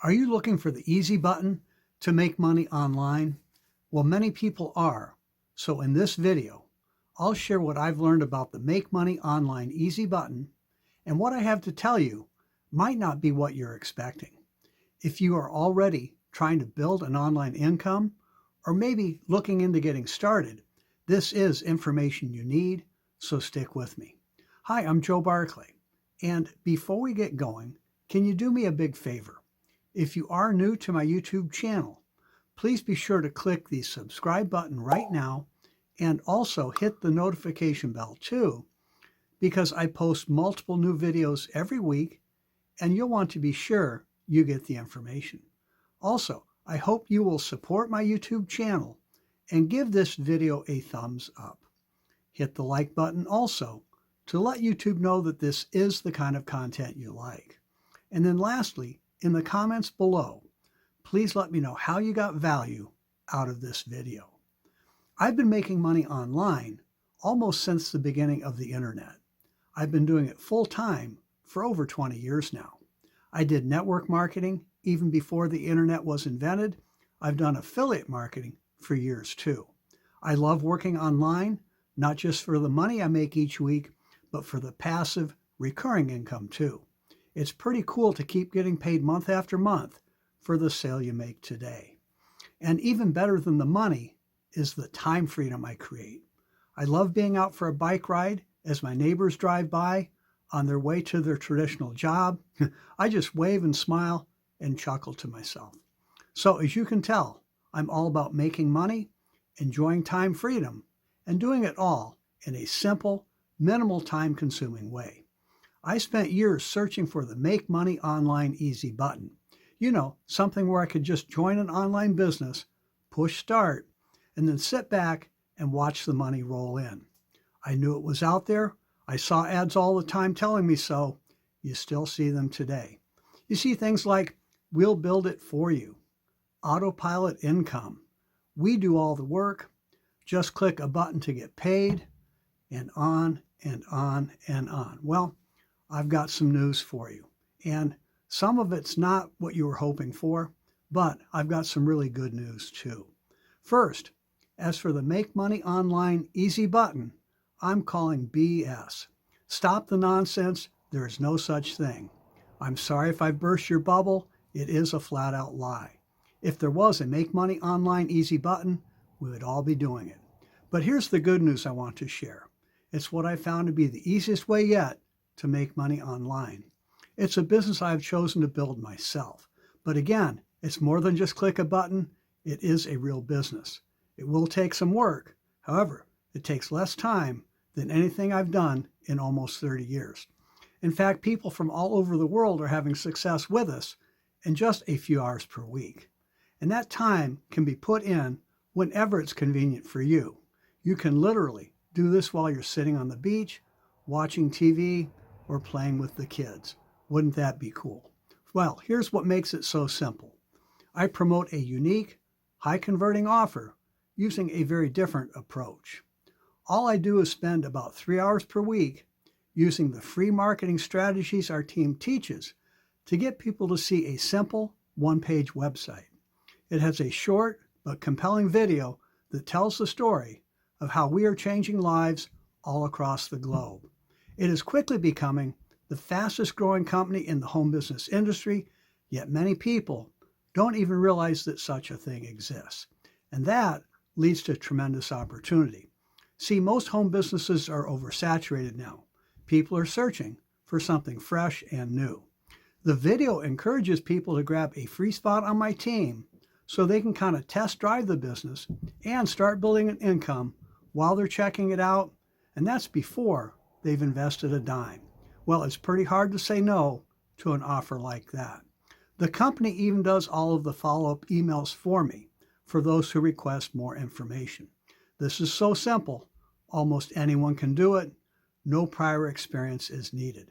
Are you looking for the easy button to make money online? Well, many people are. So in this video, I'll share what I've learned about the Make Money Online easy button, and what I have to tell you might not be what you're expecting. If you are already trying to build an online income, or maybe looking into getting started, this is information you need, so stick with me. Hi, I'm Joe Barclay, and before we get going, can you do me a big favor? If you are new to my YouTube channel, please be sure to click the subscribe button right now and also hit the notification bell too, because I post multiple new videos every week and you'll want to be sure you get the information. Also, I hope you will support my YouTube channel and give this video a thumbs up. Hit the like button also to let YouTube know that this is the kind of content you like. And then lastly, in the comments below, please let me know how you got value out of this video. I've been making money online almost since the beginning of the internet. I've been doing it full time for over 20 years now. I did network marketing even before the internet was invented. I've done affiliate marketing for years too. I love working online, not just for the money I make each week, but for the passive recurring income too. It's pretty cool to keep getting paid month after month for the sale you make today. And even better than the money is the time freedom I create. I love being out for a bike ride as my neighbors drive by on their way to their traditional job. I just wave and smile and chuckle to myself. So as you can tell, I'm all about making money, enjoying time freedom, and doing it all in a simple, minimal time-consuming way. I spent years searching for the Make Money Online easy button. You know, something where I could just join an online business, push start, and then sit back and watch the money roll in. I knew it was out there. I saw ads all the time telling me so. You still see them today. You see things like, we'll build it for you, autopilot income, we do all the work, just click a button to get paid, and on and on and on. Well, I've got some news for you. And some of it's not what you were hoping for, but I've got some really good news too. First, as for the Make Money Online easy button, I'm calling BS. Stop the nonsense. There is no such thing. I'm sorry if I burst your bubble. It is a flat out lie. If there was a Make Money Online easy button, we would all be doing it. But here's the good news I want to share. It's what I found to be the easiest way yet to make money online. It's a business I've chosen to build myself. But again, it's more than just click a button. It is a real business. It will take some work. However, it takes less time than anything I've done in almost 30 years. In fact, people from all over the world are having success with us in just a few hours per week. And that time can be put in whenever it's convenient for you. You can literally do this while you're sitting on the beach, watching TV, or playing with the kids. Wouldn't that be cool? Well, here's what makes it so simple. I promote a unique, high-converting offer using a very different approach. All I do is spend about 3 hours per week using the free marketing strategies our team teaches to get people to see a simple one-page website. It has a short but compelling video that tells the story of how we are changing lives all across the globe. It is quickly becoming the fastest growing company in the home business industry, yet many people don't even realize that such a thing exists. And that leads to tremendous opportunity. See, most home businesses are oversaturated now. People are searching for something fresh and new. The video encourages people to grab a free spot on my team so they can kind of test drive the business and start building an income while they're checking it out, and that's before they've invested a dime. Well, it's pretty hard to say no to an offer like that. The company even does all of the follow-up emails for me for those who request more information. This is so simple, almost anyone can do it. No prior experience is needed.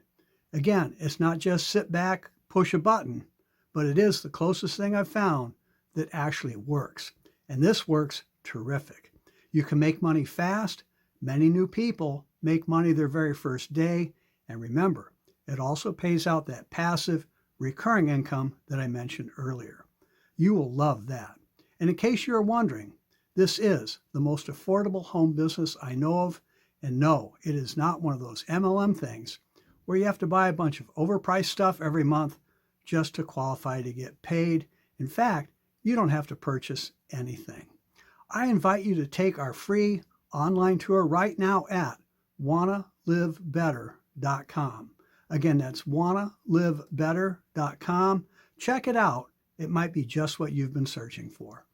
Again, it's not just sit back, push a button, but it is the closest thing I've found that actually works. And this works terrific. You can make money fast. Many new people make money their very first day. And remember, it also pays out that passive recurring income that I mentioned earlier. You will love that. And in case you're wondering, this is the most affordable home business I know of. And no, it is not one of those MLM things where you have to buy a bunch of overpriced stuff every month just to qualify to get paid. In fact, you don't have to purchase anything. I invite you to take our free online tour right now at wannalivebetter.com. Again, that's wannalivebetter.com. Check it out. It might be just what you've been searching for.